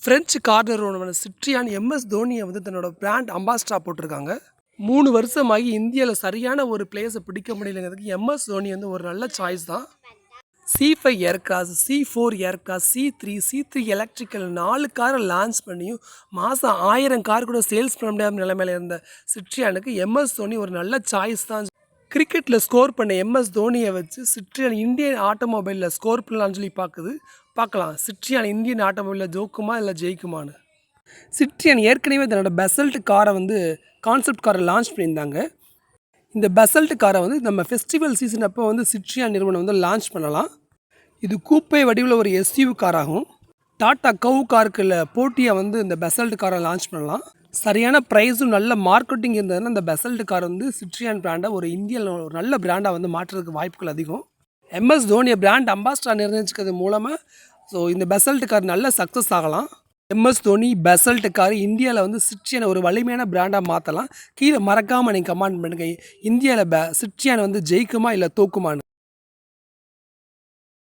French car நிறுவனமான Citroen MS தோனியை வந்து தன்னோட பிராண்ட் அம்பாஸ்டரா போட்டிருக்காங்க. 3 வருஷமாகி இந்தியாவில் சரியான ஒரு பிளேஸை பிடிக்க முடியலைங்கிறதுக்கு எம்எஸ் தோனி வந்து ஒரு நல்ல சாய்ஸ் தான். C5 aircraft, C4 aircraft, C3 electrical 4 காரை லான்ச் பண்ணியும் மாதம் 1000 கார் கூட சேல்ஸ் பண்ண முடியாத நிலைமையில் இருந்த சிட்ரியானுக்கு எம்எஸ் தோனி ஒரு நல்ல சாய்ஸ் தான். கிரிக்கெட்டில் ஸ்கோர் பண்ண எம்எஸ் தோனியை வச்சு சிட்ரியான் இந்தியன் ஆட்டோமொபைலில் ஸ்கோர் பண்ணலான்னு சொல்லி பார்க்கலாம். சிட்ரியான் இந்தியன் ஆட்டோமொபைலில் ஜோக்குமா இல்லை ஜெயிக்குமான்னு. சிட்ரியான் ஏற்கனவே தன்னோட பெசல்ட் காரை வந்து கான்செப்ட் காரை லான்ச் பண்ணியிருந்தாங்க. இந்த பெசல்ட் காரை வந்து நம்ம ஃபெஸ்டிவல் சீசன் அப்போ வந்து சிட்ரியான் நிறுவனம் வந்து லான்ச் பண்ணலாம். இது கூப்பை வடிவில் ஒரு SUV காராகும். டாட்டா கவ் காருக்குள்ள போட்டியை வந்து இந்த பெசல்ட் காரை லான்ச் பண்ணலாம். சரியான ப்ரைஸும் நல்ல மார்க்கெட்டிங் இருந்ததுன்னா இந்த பெசல்ட் கார் வந்து சிட்ரியான் பிராண்டை ஒரு இந்தியாவில் ஒரு நல்ல பிராண்டாக வந்து மாற்றுறதுக்கு வாய்ப்புகள் அதிகம். எம்எஸ் தோனியை பிராண்ட் அம்பாஸ்டரா நிர்ணயிச்சுக்கிறது மூலமாக இந்த பெசல்ட் கார் நல்ல சக்ஸஸ் ஆகலாம். எம்எஸ் தோனி பெசல்ட் கார் இந்தியாவில் வந்து சிட்ரியானை ஒரு வலிமையான பிராண்டாக மாற்றலாம். கீழே மறக்காமல் நீங்கள் கமெண்ட் பண்ணுங்கள், இந்தியாவில் சிட்ரியான் வந்து ஜெயிக்குமா இல்லை தோக்குமான்னு.